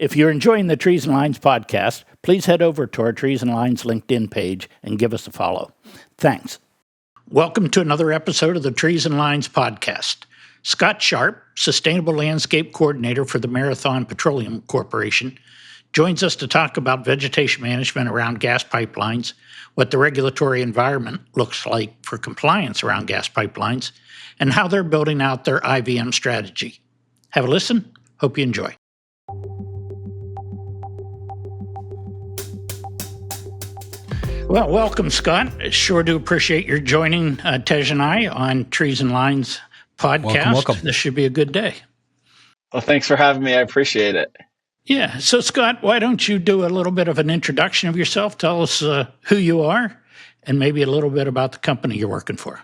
If you're enjoying the Trees and Lines podcast, please head over to our Trees and Lines LinkedIn page and give us a follow. Thanks. Welcome to another episode of the Trees and Lines podcast. Scott Sharpe, Sustainable Landscape Coordinator for the Marathon Petroleum Corporation, joins us to talk about vegetation management around gas pipelines, what the regulatory environment looks like for compliance around gas pipelines, and how they're building out their IVM strategy. Have a listen. Hope you enjoy. Well, welcome, Scott. Sure do appreciate your joining Tej and I on Trees and Lines podcast. Welcome. This should be a good day. Well, thanks for having me. I appreciate it. Yeah. So, Scott, why don't you do a little bit of an introduction of yourself? Tell us who you are and maybe a little bit about the company you're working for.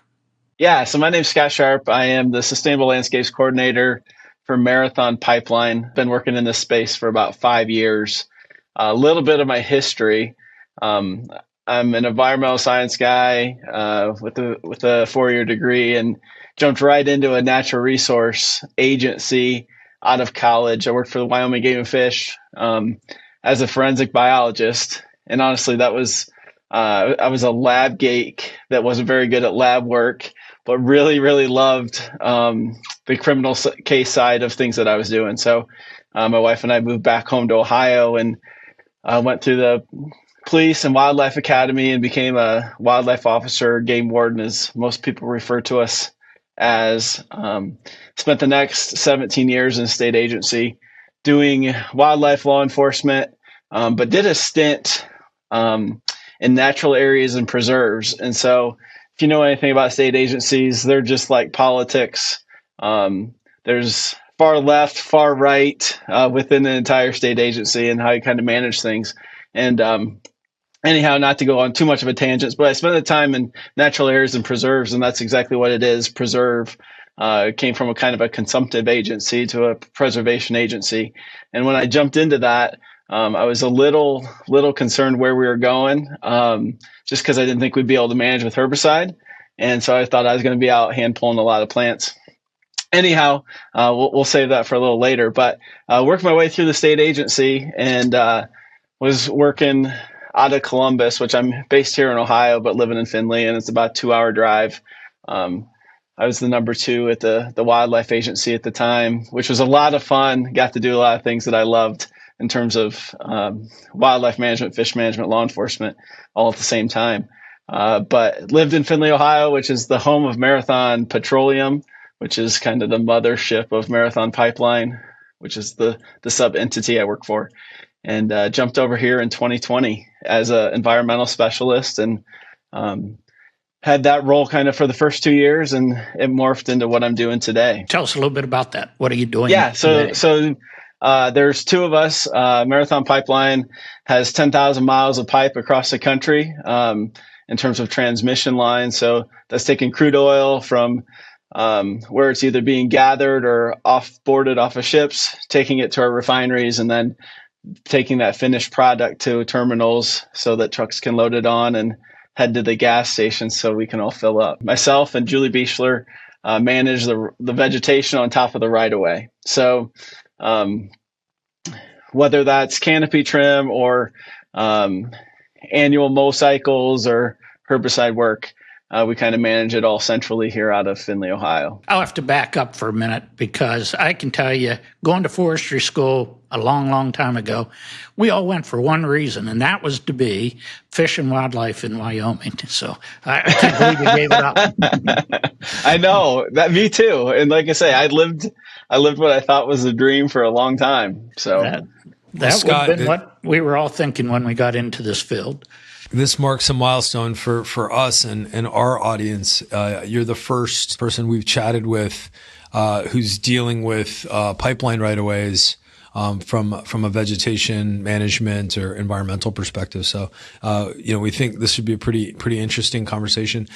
Yeah. So my name's Scott Sharpe. I am the Sustainable Landscapes Coordinator for Marathon Pipeline. Been working in this space for about 5 years. A little bit of my history. I'm an environmental science guy with a 4-year degree, and jumped right into a natural resource agency out of college. I worked for the Wyoming Game and Fish as a forensic biologist, and honestly, that was I was a lab geek that wasn't very good at lab work, but really, really loved the criminal case side of things that I was doing. So my wife and I moved back home to Ohio and went through the Police and Wildlife Academy and became a wildlife officer, game warden, as most people refer to us as. Spent the next 17 years in a state agency doing wildlife law enforcement, but did a stint in natural areas and preserves. And so if you know anything about state agencies, they're just like politics. There's far left, far right within the entire state agency and how you kind of manage things. And anyhow, not to go on too much of a tangent, but I spent the time in natural areas and preserves, and that's exactly what it is, preserve. It came from a kind of a consumptive agency to a preservation agency. And when I jumped into that, I was a little concerned where we were going, just because I didn't think we'd be able to manage with herbicide. And so I thought I was going to be out hand pulling a lot of plants. Anyhow, we'll save that for a little later. But worked my way through the state agency and was working out of Columbus, which I'm based here in Ohio, but living in Findlay, and it's about a 2-hour drive. I was the number 2 at the wildlife agency at the time, which was a lot of fun. Got to do a lot of things that I loved in terms of wildlife management, fish management, law enforcement, all at the same time. But lived in Findlay, Ohio, which is the home of Marathon Petroleum, which is kind of the mothership of Marathon Pipeline, which is the sub-entity I work for. And jumped over here in 2020 as an environmental specialist and had that role kind of for the first 2 years, and it morphed into what I'm doing today. Tell us a little bit about that. What are you doing? Yeah, so there's 2 of us. Marathon Pipeline has 10,000 miles of pipe across the country in terms of transmission lines. So that's taking crude oil from where it's either being gathered or boarded off of ships, taking it to our refineries, and then taking that finished product to terminals so that trucks can load it on and head to the gas station so we can all fill up. Myself and Julie Bieshler manage the vegetation on top of the right-of-way. So whether that's canopy trim or annual mow cycles or herbicide work, we kind of manage it all centrally here out of Findlay, Ohio. I'll have to back up for a minute because I can tell you, going to forestry school a long, long time ago, we all went for one reason, and that was to be fish and wildlife in Wyoming. So I can't believe you gave it up. I know that, me too. And like I say, I lived what I thought was a dream for a long time. So that Scott, would have been what we were all thinking when we got into this field. This marks a milestone for us and our audience. You're the first person we've chatted with who's dealing with pipeline right-of-ways from a vegetation management or environmental perspective. So, we think this should be a pretty interesting conversation.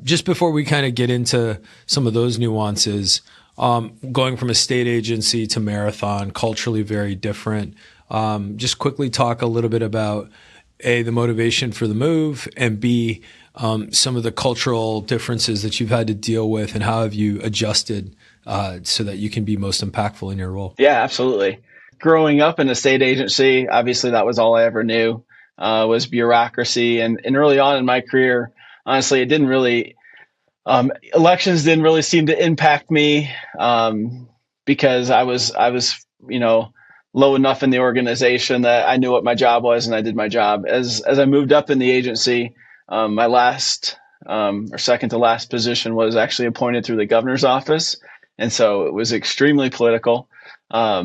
Just before we kind of get into some of those nuances, going from a state agency to Marathon, culturally very different. Just quickly talk a little bit about A, the motivation for the move, and B, some of the cultural differences that you've had to deal with, and how have you adjusted so that you can be most impactful in your role? Yeah, absolutely. growing up in a state agency, obviously that was all I ever knew, was bureaucracy. And early on in my career, honestly, it didn't really, elections didn't really seem to impact me, because I was, low enough in the organization that I knew what my job was and I did my job. As I moved up in the agency, my last, or second to last position was actually appointed through the governor's office. And so it was extremely political. I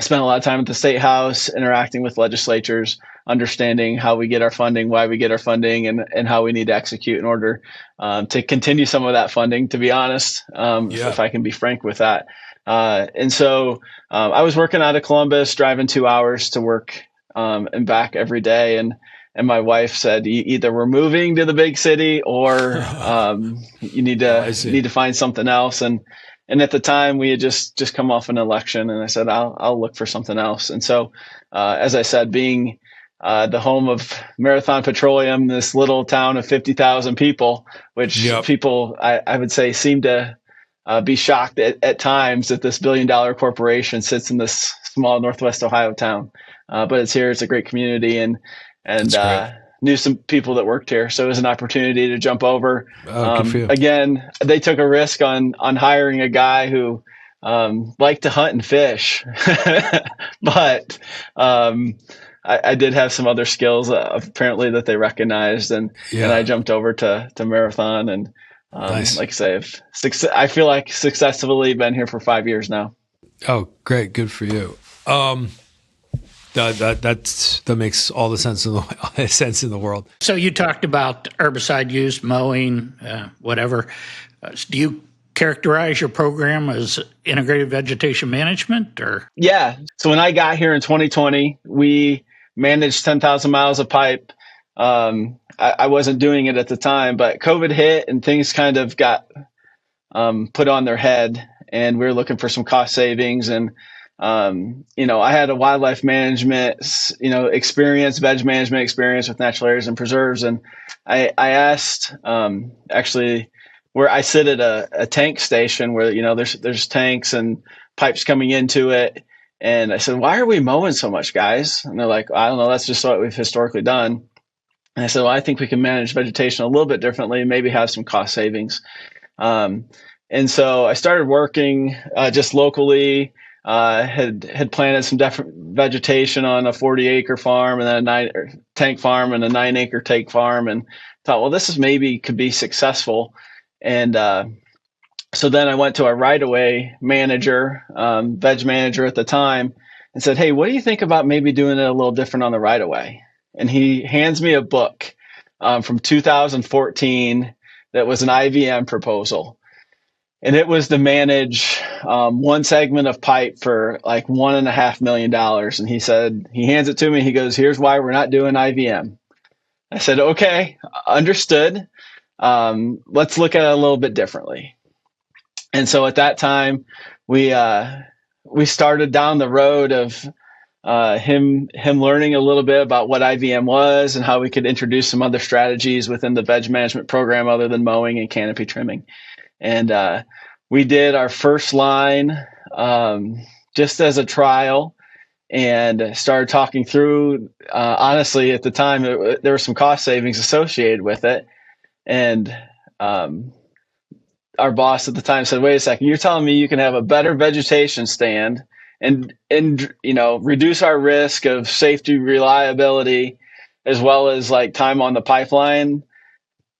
spent a lot of time at the state house interacting with legislatures, understanding how we get our funding, why we get our funding, and how we need to execute in order to continue some of that funding, to be honest, if I can be frank with that. And so I was working out of Columbus, driving 2 hours to work and back every day. And my wife said, either we're moving to the big city or you need to find something else. And at the time we had just come off an election, and I said, I'll look for something else. And so, as I said, being the home of Marathon Petroleum, this little town of 50,000 people, which people, I would say, seem to be shocked at times that this $1 billion corporation sits in this small Northwest Ohio town. But it's here. It's a great community, and knew some people that worked here. So it was an opportunity to jump over. Good for you. Again, they took a risk on hiring a guy who liked to hunt and fish, but I did have some other skills apparently that they recognized, and I jumped over to Marathon, and nice. Like I say, I feel like successfully been here for 5 years now. Oh, great. Good for you. That makes all the sense in the world. So you talked about herbicide use, mowing, whatever. Do you characterize your program as integrated vegetation management, or? Yeah. So when I got here in 2020, we managed 10,000 miles of pipe. I wasn't doing it at the time, but COVID hit and things kind of got put on their head, and we were looking for some cost savings. And I had a wildlife management, experience, veg management experience with natural areas and preserves. And I asked, actually, where I sit at a tank station where, there's tanks and pipes coming into it. And I said, why are we mowing so much, guys? And they're like, I don't know. That's just what we've historically done. And I said, well, I think we can manage vegetation a little bit differently, maybe have some cost savings. And so I started working just locally. Had planted some different vegetation on a 40-acre farm, and then a tank farm, and a 9-acre tank farm, and thought, well, this could be successful. And so then I went to a right-of-way manager, veg manager at the time, and said, hey, what do you think about maybe doing it a little different on the right-of-way? And he hands me a book from 2014 that was an IVM proposal. And it was to manage one segment of pipe for like $1.5 million. And he hands it to me. He goes, here's why we're not doing IVM. I said, okay, understood. Let's look at it a little bit differently. And so at that time, we started down the road of him learning a little bit about what IVM was and how we could introduce some other strategies within the veg management program other than mowing and canopy trimming. And we did our first line just as a trial, and started talking through. Honestly, at the time, there were some cost savings associated with it. And our boss at the time said, wait a second, you're telling me you can have a better vegetation stand and reduce our risk of safety, reliability, as well as like time on the pipeline,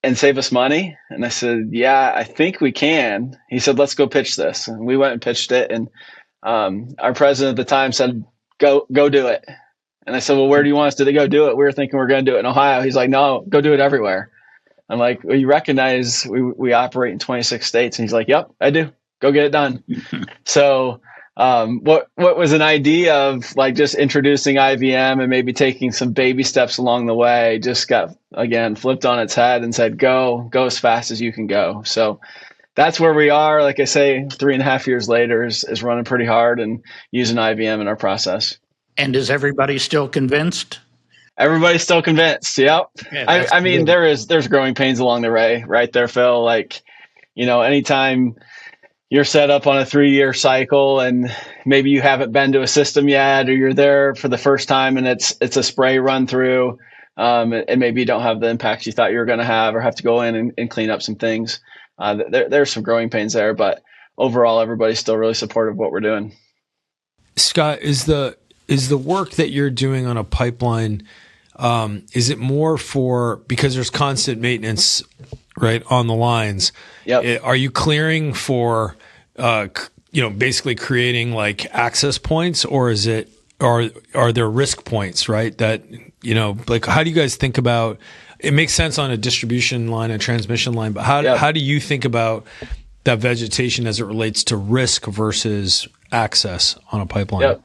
and save us money? And I said, yeah, I think we can. He said, let's go pitch this. And we went and pitched it. And our president at the time said, go do it. And I said, well, where do you want us to go do it? We were thinking we're going to do it in Ohio. He's like, no, go do it everywhere. I'm like, well, you recognize we operate in 26 states. And he's like, yep, I do. Go get it done. So what was an idea of like just introducing IVM and maybe taking some baby steps along the way just got, again, flipped on its head and said, go as fast as you can go. So that's where we are. Like I say, 3.5 years later is running pretty hard and using IVM in our process. And is everybody still convinced? Everybody's still convinced. Yep. Yeah, I mean, there's growing pains along the way, right there, Phil. Like, anytime, you're set up on a 3-year cycle and maybe you haven't been to a system yet, or you're there for the first time and it's a spray run through, and maybe you don't have the impacts you thought you were going to have, or have to go in and clean up some things. There's some growing pains there, but overall, everybody's still really supportive of what we're doing. Scott, is the work that you're doing on a pipeline, is it more for, because there's constant maintenance, right, on the lines? Yep. Are you clearing for, basically creating like access points, or is it, are there risk points, right? That, like, how do you guys think about, it makes sense on a distribution line, a transmission line, but how do you think about that vegetation as it relates to risk versus access on a pipeline? Yep.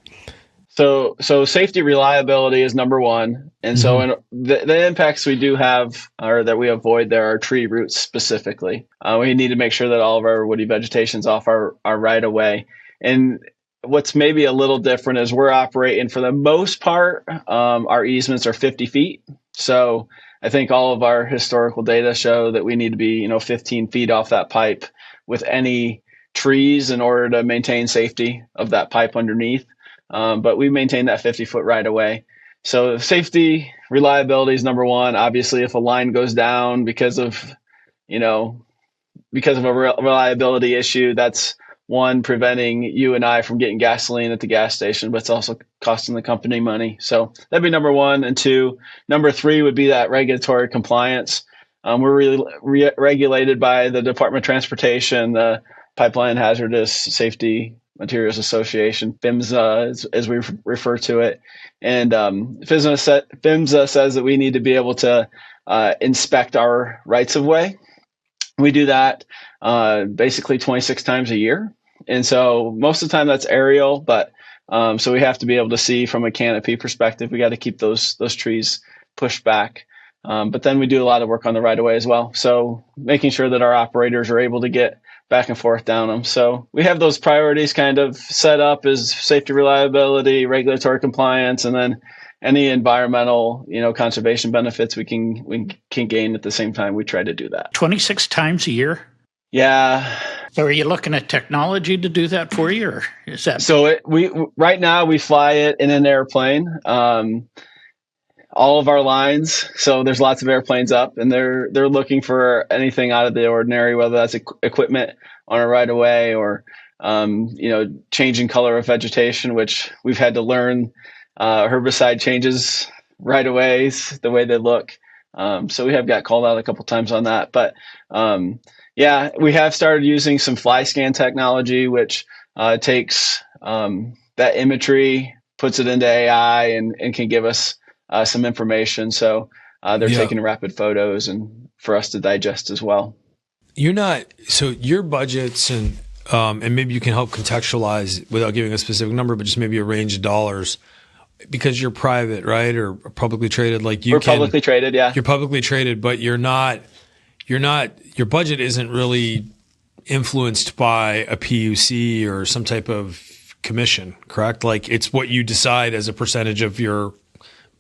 So safety reliability is number one. And so in the impacts we do have, or that we avoid, there are tree roots specifically. We need to make sure that all of our woody vegetation's off our right of way. And what's maybe a little different is we're operating, for the most part, our easements are 50 feet. So I think all of our historical data show that we need to be, 15 feet off that pipe with any trees in order to maintain safety of that pipe underneath. But we maintain that 50-foot right away. So safety reliability is number one. Obviously, if a line goes down because of a reliability issue, that's one, preventing you and I from getting gasoline at the gas station, but it's also costing the company money. So that'd be number one. And two, number three would be that regulatory compliance. We're really regulated by the Department of Transportation, the Pipeline Hazardous Safety Materials Association, PHMSA, as we refer to it. And PHMSA says that we need to be able to inspect our rights of way. We do that basically 26 times a year. And so most of the time that's aerial, but so we have to be able to see from a canopy perspective. We got to keep those trees pushed back. But then we do a lot of work on the right of way as well. So making sure that our operators are able to get back and forth down them. So we have those priorities kind of set up as safety, reliability, regulatory compliance, and then any environmental, conservation benefits we can gain at the same time. We try to do that. 26 times a year? Yeah. So are you looking at technology to do that for you, or is that? So right now we fly it in an airplane. All of our lines. So there's lots of airplanes up, and they're looking for anything out of the ordinary, whether that's equipment on a right of way or, changing color of vegetation, which we've had to learn. Herbicide changes right of ways, the way they look. So we have got called out a couple times on that, but, we have started using some fly scan technology, which, takes, that imagery, puts it into AI and can give us some information. So they're taking rapid photos and for us to digest as well. So your budgets and maybe you can help contextualize without giving a specific number, but just maybe a range of dollars, because you're private, right? Or publicly traded, like you. We're publicly traded. Yeah. You're publicly traded, but your budget isn't really influenced by a PUC or some type of commission, correct? Like it's what you decide as a percentage of your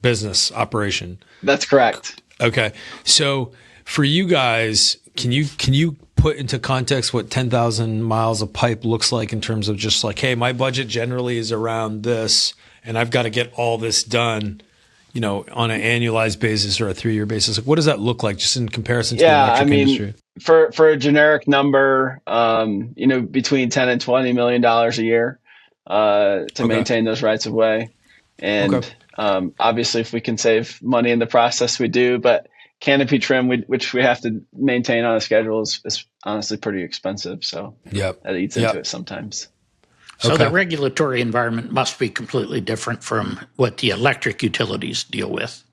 business operation. That's correct. Okay. So for you guys, can you put into context what 10,000 miles of pipe looks like in terms of just like, hey, my budget generally is around this and I've got to get all this done, on an annualized basis or a 3-year basis? Like, what does that look like just in comparison to the electric industry? For a generic number, between 10 and $20 million a year to maintain those rights of way. And obviously, if we can save money in the process, we do. But canopy trim, which we have to maintain on a schedule, is honestly pretty expensive. So that eats into it sometimes. So the regulatory environment must be completely different from what the electric utilities deal with.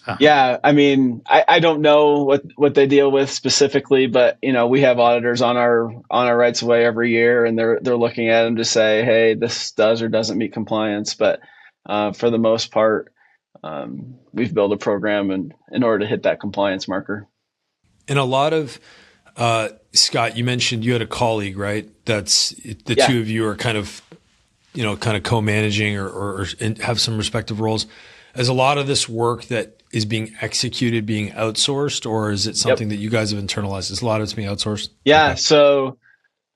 I don't know what they deal with specifically, but we have auditors on our rights of way every year, and they're looking at them to say, hey, this does or doesn't meet compliance. But for the most part, we've built a program in order to hit that compliance marker. And a lot of Scott, you mentioned you had a colleague, right? That's the two of you are kind of co-managing or have some respective roles. Is a lot of this work that is being executed being outsourced, or is it something that you guys have internalized? Is a lot of it's being outsourced? Yeah. Okay. So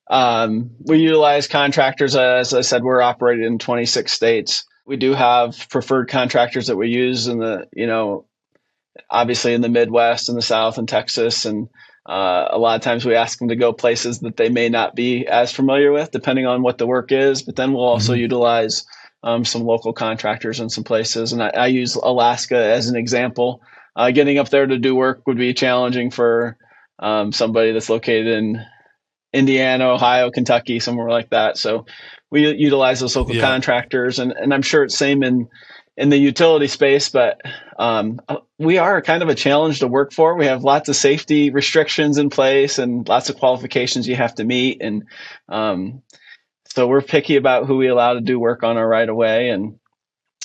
We utilize contractors. As I said, we're operating in 26 states. We do have preferred contractors that we use in the, obviously in the Midwest and the South and Texas. And a lot of times we ask them to go places that they may not be as familiar with, depending on what the work is. But then we'll also utilize some local contractors in some places. And I use Alaska as an example. Getting up there to do work would be challenging for somebody that's located in Indiana, Ohio, Kentucky, somewhere like that. So we utilize those local contractors, and I'm sure it's same in the utility space, but we are kind of a challenge to work for. We have lots of safety restrictions in place and lots of qualifications you have to meet. And so we're picky about who we allow to do work on our right of way. And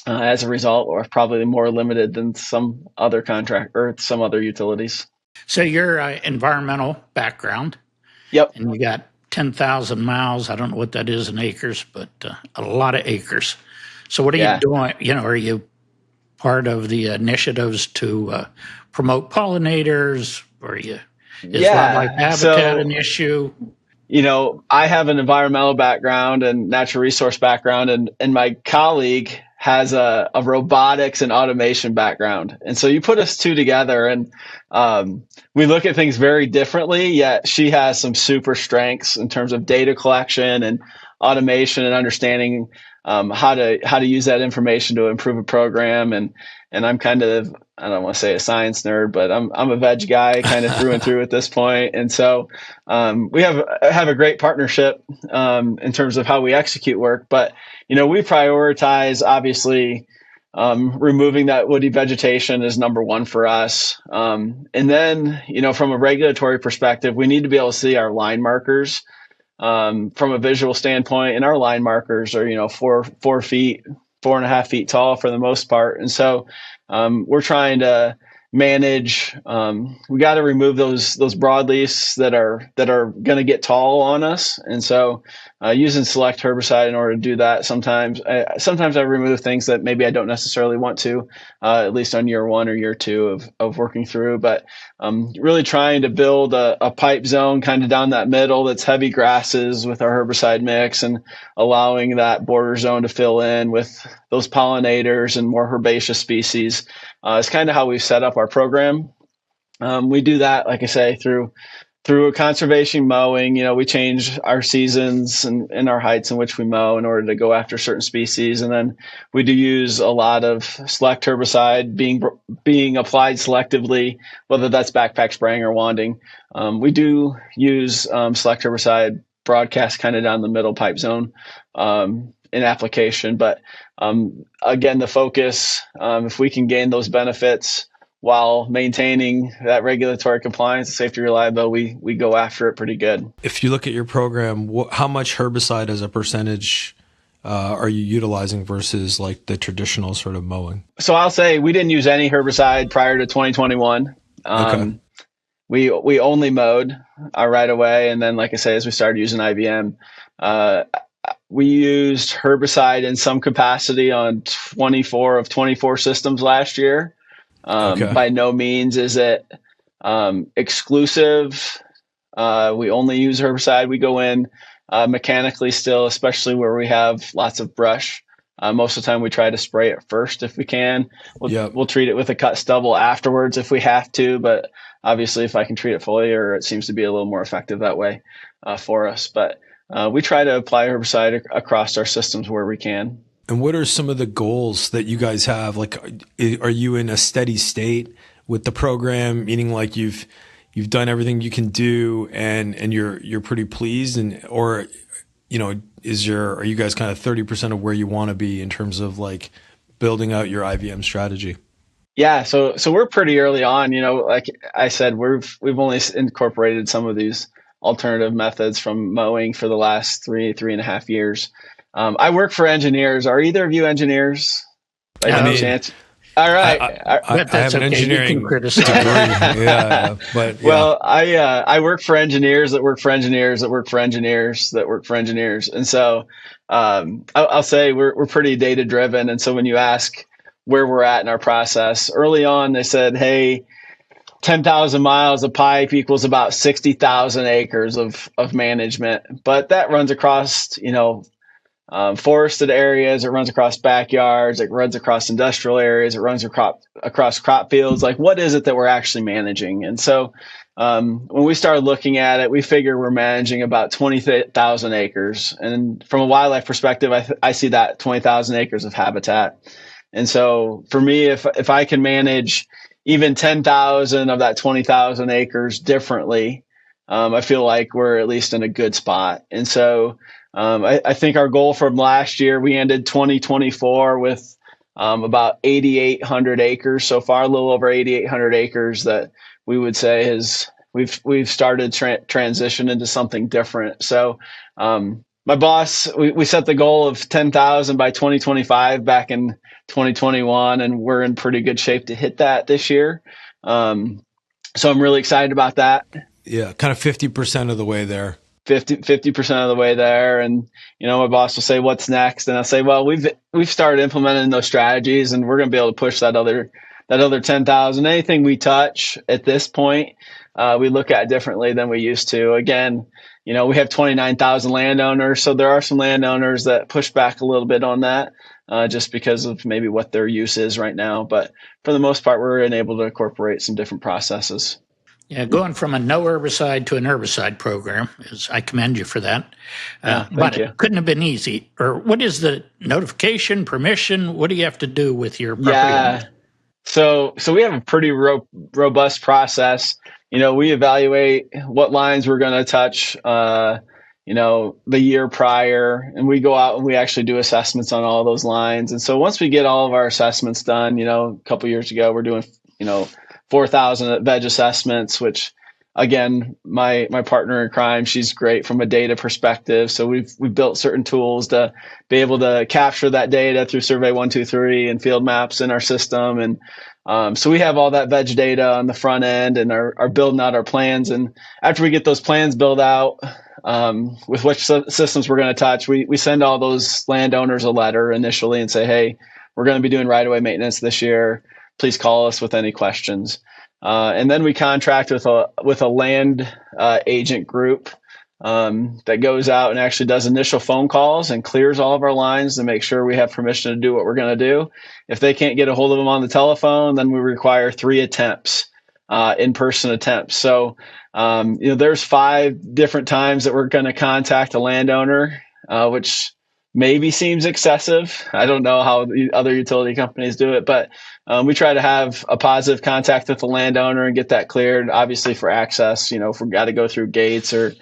as a result, we're probably more limited than some other contract or some other utilities. So your environmental background. Yep. And you got 10,000 miles. I don't know what that is in acres, but a lot of acres. So what are you doing? Are you part of the initiatives to promote pollinators? Or is wildlife habitat an issue? I have an environmental background and natural resource background, and my colleague has a robotics and automation background. And so you put us two together, and we look at things very differently, yet she has some super strengths in terms of data collection and automation and understanding how to use that information to improve a program. And I'm kind of, I don't want to say a science nerd, but I'm a veg guy kind of through and through at this point. And so we have a great partnership in terms of how we execute work. But, we prioritize, obviously, removing that woody vegetation is number one for us. And then, from a regulatory perspective, we need to be able to see our line markers from a visual standpoint. And our line markers are, 4.5 feet tall for the most part. And so we're trying to manage, we got to remove those broadleafs that are going to get tall on us. And so using select herbicide in order to do that, sometimes I remove things that maybe I don't necessarily want to, at least on year one or year two of working through. But really trying to build a pipe zone kind of down that middle that's heavy grasses with our herbicide mix, and allowing that border zone to fill in with those pollinators and more herbaceous species. It's kind of how we've set up our program. We do that, like I say, through a conservation mowing. We change our seasons and our heights in which we mow in order to go after certain species. And then we do use a lot of select herbicide being applied selectively, whether that's backpack spraying or wanding. We do use select herbicide broadcast kind of down the middle pipe zone in application. But again, the focus, if we can gain those benefits while maintaining that regulatory compliance, safety, reliability, we go after it pretty good. If you look at your program, how much herbicide as a percentage are you utilizing versus like the traditional sort of mowing? So I'll say we didn't use any herbicide prior to 2021. Okay. We only mowed our right of way. And then, like I say, as we started using IVM, we used herbicide in some capacity on 24 of 24 systems last year. By no means is it exclusive. We only use herbicide. We go in mechanically still, especially where we have lots of brush. Most of the time we try to spray it first if we can. We'll treat it with a cut stubble afterwards if we have to, but obviously if I can treat it foliar, it seems to be a little more effective that way for us. But we try to apply herbicide across our systems where we can. And what are some of the goals that you guys have? Like, are you in a steady state with the program, meaning like you've done everything you can do and you're pretty pleased, or are you guys kind of 30% of where you want to be in terms of like building out your IVM strategy? Yeah, so we're pretty early on. Like I said, we've only incorporated some of these alternative methods from mowing for the last 3.5 years. I work for engineers. Are either of you engineers? By any chance? All right. I have an engineering degree. Yeah, but yeah. Well, I work for engineers that work for engineers that work for engineers that work for engineers, and so I'll say we're pretty data driven. And so when you ask where we're at in our process, early on they said, "Hey, 10,000 miles of pipe equals about 60,000 acres of management. But that runs across, forested areas, it runs across backyards, it runs across industrial areas, it runs across crop fields. Like, what is it that we're actually managing? And so when we started looking at it, we figure we're managing about 20,000 acres. And from a wildlife perspective, I see that 20,000 acres of habitat. And so for me, if I can manage even 10,000 of that 20,000 acres differently, I feel like we're at least in a good spot. And so I think our goal from last year, we ended 2024 with about 8,800 acres so far, a little over 8,800 acres that we would say we've started transition into something different. So my boss, we set the goal of 10,000 by 2025 back in 2021, and we're in pretty good shape to hit that this year. So I'm really excited about that. Yeah, kind of 50% of the way there. 50% of the way there. And, my boss will say, what's next? And I'll say, well, we've started implementing those strategies, and we're going to be able to push that other 10,000. Anything we touch at this point, we look at differently than we used to. Again, we have 29,000 landowners. So there are some landowners that push back a little bit on that, just because of maybe what their use is right now. But for the most part, we're able to incorporate some different processes. Yeah, going from a no herbicide to an herbicide program I commend you for that. But it couldn't have been easy. Or what is the notification, permission? What do you have to do with your property? Yeah. So we have a pretty robust process. We evaluate what lines we're going to touch, the year prior, and we go out and we actually do assessments on all those lines. And so once we get all of our assessments done, a couple years ago, we're doing, 4,000 veg assessments, which again, my partner in crime, she's great from a data perspective. So we've built certain tools to be able to capture that data through Survey 123 and field maps in our system. And so we have all that veg data on the front end and are building out our plans. And after we get those plans built out, with which systems we're going to touch, we send all those landowners a letter initially and say, hey, we're going to be doing right-of-way maintenance this year. Please call us with any questions. And then we contract with a land agent group that goes out and actually does initial phone calls and clears all of our lines to make sure we have permission to do what we're going to do. If they can't get a hold of them on the telephone, then we require 3 attempts, in-person attempts. So, there's 5 different times that we're going to contact a landowner, which maybe seems excessive. I don't know how the other utility companies do it, but we try to have a positive contact with the landowner and get that cleared, obviously for access, if we've got to go through gates or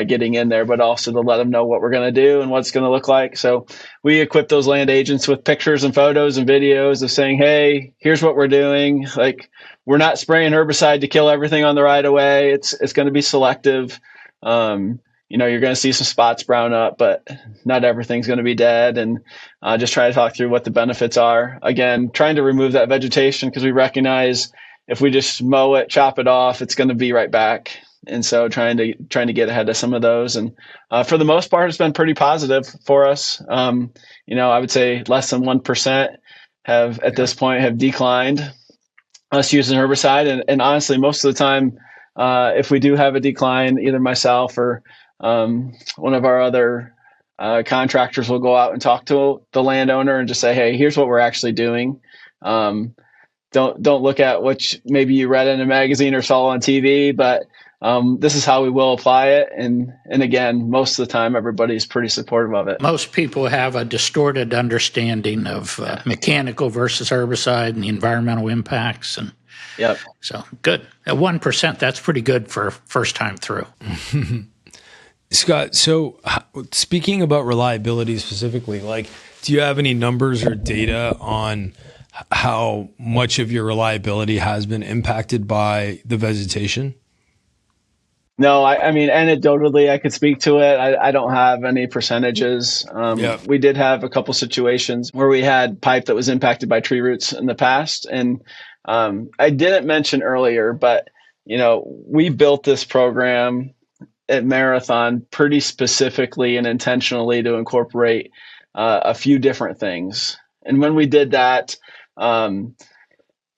getting in there, but also to let them know what we're going to do and what it's going to look like. So we equip those land agents with pictures and photos and videos of saying, hey, here's what we're doing. Like, we're not spraying herbicide to kill everything on the right of way. It's going to be selective. You're going to see some spots brown up, but not everything's going to be dead. And just try to talk through what the benefits are. Again, trying to remove that vegetation because we recognize if we just mow it, chop it off, it's going to be right back. And so trying to get ahead of some of those. And for the most part, it's been pretty positive for us. I would say less than 1% have at this point have declined us using herbicide. And honestly, most of the time, if we do have a decline, either myself or one of our other contractors will go out and talk to the landowner and just say, hey, here's what we're actually doing. Don't look at what maybe you read in a magazine or saw on TV, but this is how we will apply it. And again, most of the time, everybody's pretty supportive of it. Most people have a distorted understanding of mechanical versus herbicide and the environmental impacts. And yep. So good. At 1%, that's pretty good for first time through. Scott, so speaking about reliability specifically, do you have any numbers or data on how much of your reliability has been impacted by the vegetation? No, I mean, anecdotally, I could speak to it. I don't have any percentages. We did have a couple situations where we had pipe that was impacted by tree roots in the past. And I didn't mention earlier, but, we built this program at Marathon pretty specifically and intentionally to incorporate a few different things. And when we did that,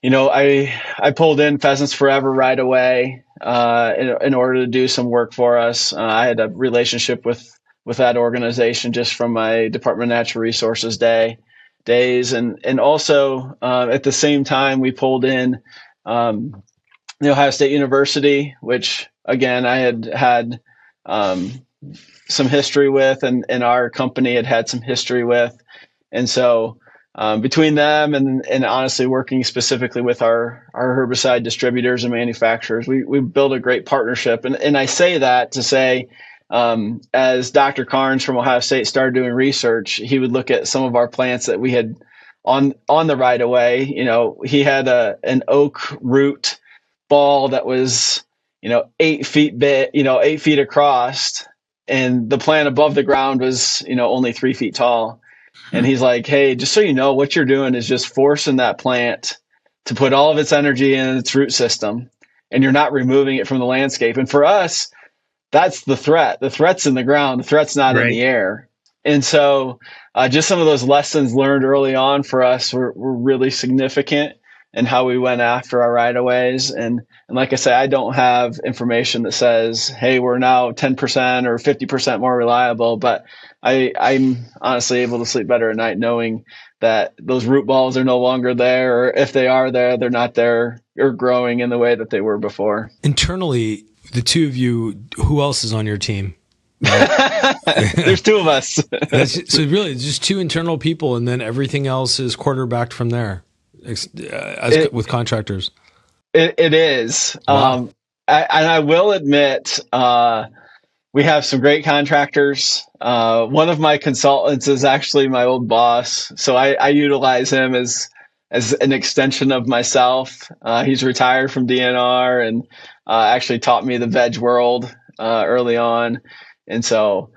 I pulled in Pheasants Forever right away in order to do some work for us. I had a relationship with that organization just from my Department of Natural Resources days, and also at the same time we pulled in the Ohio State University, which again I had some history with, and our company had some history with, and so. Between them and honestly working specifically with our herbicide distributors and manufacturers, we built a great partnership. And I say that to say, as Dr. Carnes from Ohio State started doing research, he would look at some of our plants that we had on the right of way. He had an oak root ball that was 8 feet big, 8 feet across, and the plant above the ground was only 3 feet tall. And he's like, hey, just so you know, what you're doing is just forcing that plant to put all of its energy in its root system, and you're not removing it from the landscape. And for us, that's the threat. The threat's in the ground. The threat's not in the air. And so just some of those lessons learned early on for us were really significant in how we went after our right-of-ways. And like I said, I don't have information that says, hey, we're now 10% or 50% more reliable, but I'm honestly able to sleep better at night knowing that those root balls are no longer there, or if they are there, they're not there or growing in the way that they were before. Internally, the two of you, who else is on your team? There's two of us. So really, it's just two internal people, and then everything else is quarterbacked from there, with contractors. It is. Wow. I will admit, we have some great contractors. One of my consultants is actually my old boss, so I utilize him as an extension of myself. He's retired from DNR and actually taught me the veg world early on, and so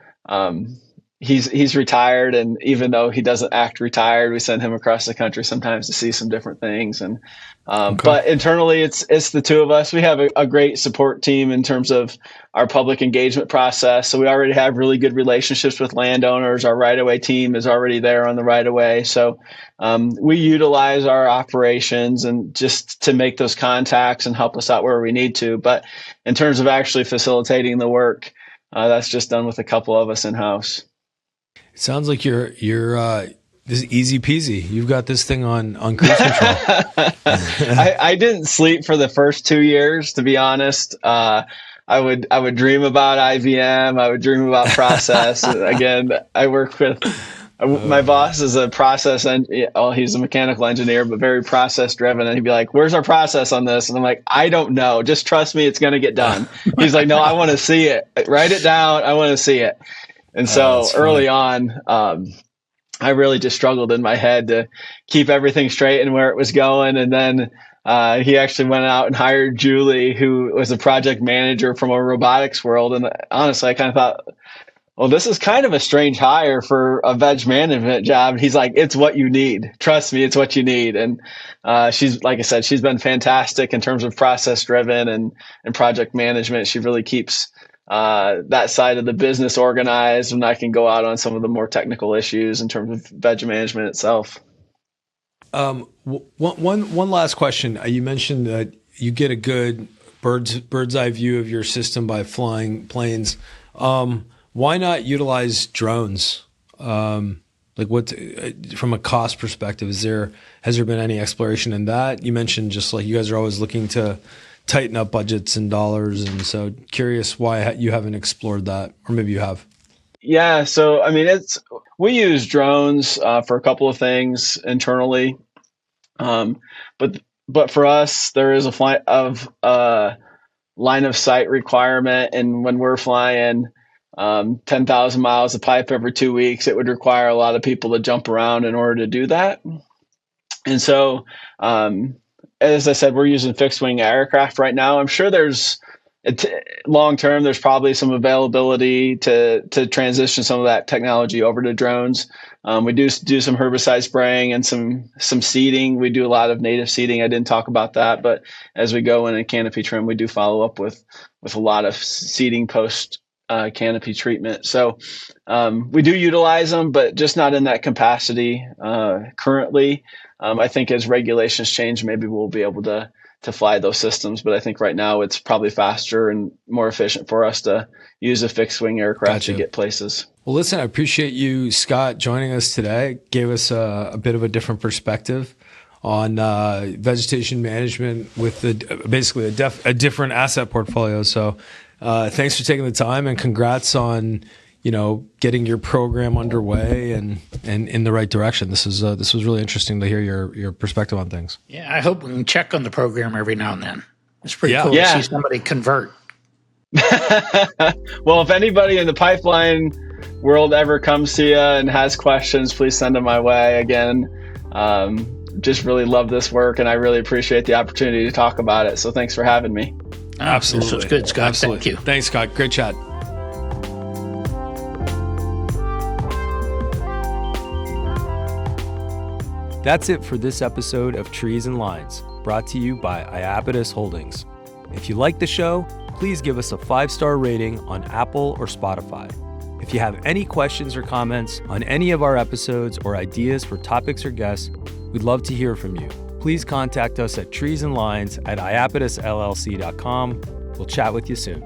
he's retired. And even though he doesn't act retired, we send him across the country sometimes to see some different things. And but internally, it's the two of us. We have a great support team in terms of our public engagement process. So we already have really good relationships with landowners. Our right-of-way team is already there on the right-of-way. So we utilize our operations and just to make those contacts and help us out where we need to. But in terms of actually facilitating the work, that's just done with a couple of us in-house. It sounds like you're this is easy peasy. You've got this thing on cruise control. I didn't sleep for the first 2 years, to be honest. I would dream about IVM. I would dream about process. Again, I work with my boss is a process he's a mechanical engineer, but very process driven. And he'd be like, "Where's our process on this?" And I'm like, "I don't know. Just trust me. It's going to get done." He's like, "No, I want to see it. Write it down. I want to see it." And so early on, I really just struggled in my head to keep everything straight and where it was going. And then he actually went out and hired Julie, who was a project manager from a robotics world. And honestly, I kind of thought, well, this is kind of a strange hire for a veg management job. And he's like, "It's what you need. Trust me, it's what you need." And she's, like I said, she's been fantastic in terms of process driven and project management. She really keeps that side of the business organized, and I can go out on some of the more technical issues in terms of veg management itself. One last question. You mentioned that you get a good bird's eye view of your system by flying planes. Why not utilize drones? Like what, from a cost perspective, has there been any exploration in that? You mentioned just like you guys are always looking to tighten up budgets and dollars. And so curious why you haven't explored that, or maybe you have. Yeah. So, I mean, we use drones for a couple of things internally. But for us, there is a line of sight requirement. And when we're flying 10,000 miles of pipe every 2 weeks, it would require a lot of people to jump around in order to do that. And so, as I said, we're using fixed wing aircraft right now. I'm sure long term, there's probably some availability to transition some of that technology over to drones. We do some herbicide spraying and some seeding. We do a lot of native seeding. I didn't talk about that, but as we go in canopy trim, we do follow up with a lot of seeding post canopy treatment. So we do utilize them, but just not in that capacity currently. I think as regulations change, maybe we'll be able to fly those systems. But I think right now it's probably faster and more efficient for us to use a fixed wing aircraft to get places. Well, listen, I appreciate you, Scott, joining us today. Gave us a bit of a different perspective on vegetation management with basically a different asset portfolio. So thanks for taking the time, and congrats on getting your program underway and in the right direction. This was really interesting to hear your perspective on things. Yeah, I hope we can check on the program every now and then. It's pretty cool to see somebody convert. Well, if anybody in the pipeline world ever comes to you and has questions, please send them my way. Again, just really love this work, and I really appreciate the opportunity to talk about it. So thanks for having me. Absolutely. This was good, Scott. Absolutely. Thank you. Thanks, Scott. Great chat. That's it for this episode of Trees and Lines, brought to you by Iapetus Holdings. If you like the show, please give us a 5-star rating on Apple or Spotify. If you have any questions or comments on any of our episodes or ideas for topics or guests, we'd love to hear from you. Please contact us at treesandlines@iapetusllc.com. We'll chat with you soon.